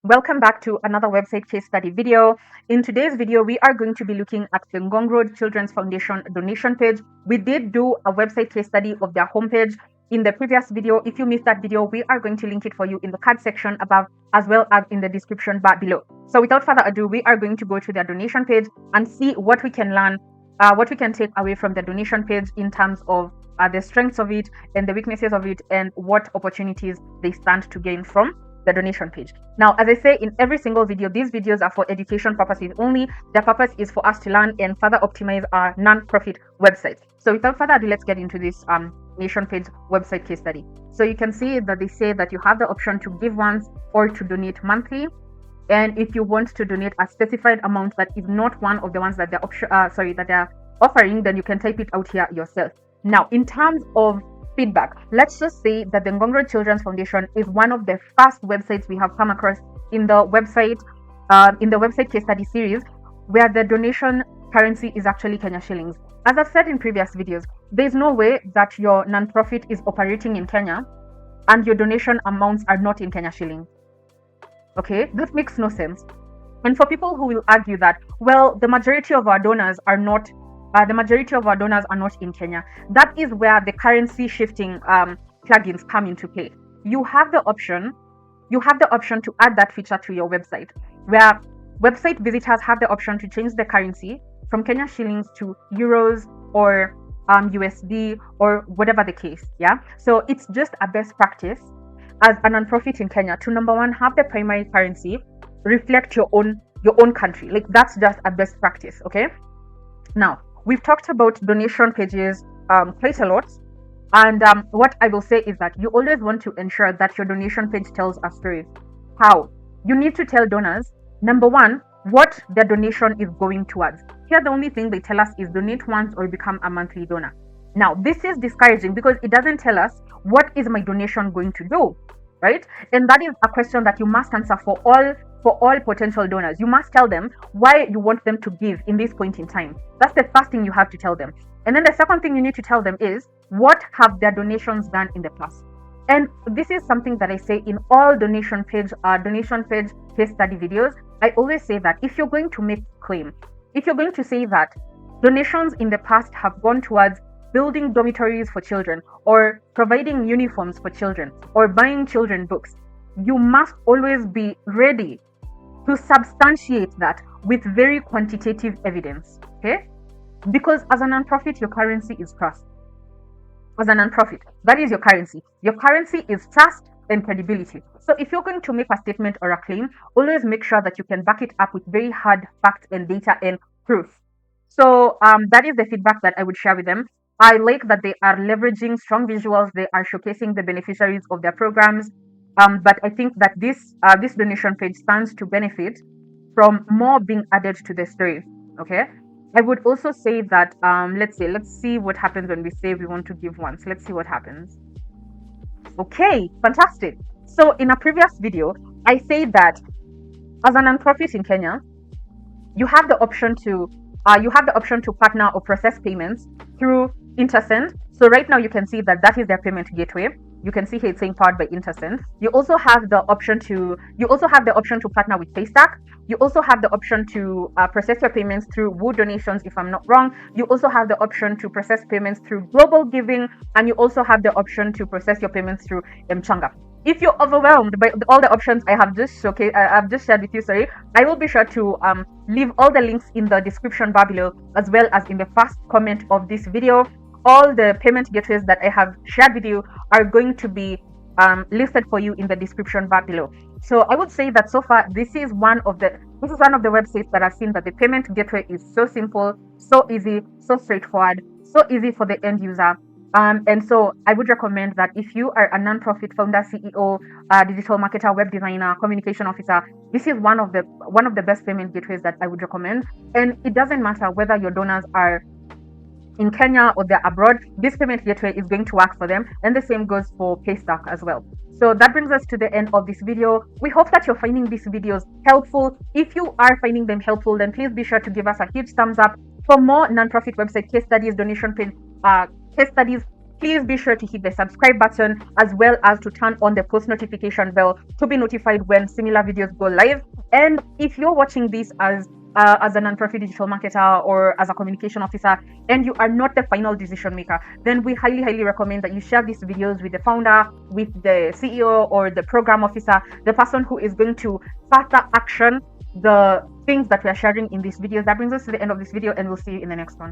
Welcome back to another website case study video. In today's video, we are going to be looking at the Ngong Children's Foundation donation page. We did do a website case study of their homepage in the previous video. If you missed that video, we are going to link it for you in the card section above as well as in the description bar below. So without further ado, we are going to go to their donation page and see what we can learn, what we can take away from the donation page in terms of the strengths of it and the weaknesses of it and what opportunities they stand to gain from the donation page. Now, as I say in every single video, these videos are for education purposes only. Their purpose is for us to learn and further optimize our non-profit websites. So without further ado, let's get into this donation page website case study. So you can see that they say that you have the option to give once or to donate monthly. And if you want to donate a specified amount that is not one of the ones that they're offering, then you can type it out here yourself. Now, in terms of feedback, let's just say that the Ngong Children's Foundation is one of the first websites we have come across in the website case study series, where the donation currency is actually Kenya shillings. As I've said in previous videos, there's no way that your non-profit is operating in Kenya and your donation amounts are not in Kenya shillings. Okay, this makes no sense. And for people who will argue that, well, the majority of our donors are not in Kenya, that is where the currency shifting plugins come into play. You have the option to add that feature to your website, where website visitors have the option to change the currency from Kenya shillings to euros or USD or whatever the case. Yeah, so it's just a best practice as a non-profit in Kenya to, number one, have the primary currency reflect your own country. Like, that's just a best practice. Okay, now we've talked about donation pages quite a lot, and what I will say is that you always want to ensure that your donation page tells a story. How? You need to tell donors, number one, what their donation is going towards. Here, the only thing they tell us is donate once or become a monthly donor. Now, this is discouraging because it doesn't tell us what is my donation going to do, right? And that is a question that you must answer for all potential donors. You must tell them why you want them to give in this point in time. That's the first thing you have to tell them. And then the second thing you need to tell them is, what have their donations done in the past? And this is something that I say in all donation page case study videos. I always say that if you're going to make a claim, if you're going to say that donations in the past have gone towards building dormitories for children or providing uniforms for children or buying children books, you must always be ready to substantiate that with very quantitative evidence. Okay, because as a non-profit, your currency is trust. As a non-profit, that is your currency. Your currency is trust and credibility. So if you're going to make a statement or a claim, always make sure that you can back it up with very hard facts and data and proof. So that is the feedback that I would share with them. I like that they are leveraging strong visuals. They are showcasing the beneficiaries of their programs. But I think that this donation page stands to benefit from more being added to the story. Okay, I would also say that let's see what happens when we say we want to give once. Let's see what happens. Okay, fantastic. So in a previous video, I said that as a non-profit in Kenya, you have the option to partner or process payments through InterSend. So right now you can see that is their payment gateway. You can see here it's saying powered by InterSend. You also have the option to partner with Paystack. You also have the option to process your payments through Woo Donations, if I'm not wrong. You also have the option to process payments through Global Giving, and you also have the option to process your payments through Mchanga. If you're overwhelmed by all the options I have just shared with you, I will be sure to leave all the links in the description bar below, as well as in the first comment of this video. All the payment gateways that I have shared with you are going to be listed for you in the description bar below. So I would say that so far this is one of the websites that I've seen that the payment gateway is so simple, so easy, so straightforward, so easy for the end user. And so I would recommend that if you are a non-profit founder, CEO, digital marketer, web designer, communication officer, this is one of the best payment gateways that I would recommend. And it doesn't matter whether your donors are in Kenya or they're abroad, this payment gateway is going to work for them, and the same goes for Paystack as well. So that brings us to the end of this video. We hope that you're finding these videos helpful. If you are finding them helpful, then please be sure to give us a huge thumbs up. For more non-profit website case studies, donation page case studies, please be sure to hit the subscribe button as well as to turn on the post notification bell to be notified when similar videos go live. And if you're watching this as a non-profit digital marketer or as a communication officer and you are not the final decision maker, then we highly recommend that you share these videos with the founder, with the CEO or the program officer, the person who is going to further action the things that we are sharing in these videos. That brings us to the end of this video, and we'll see you in the next one.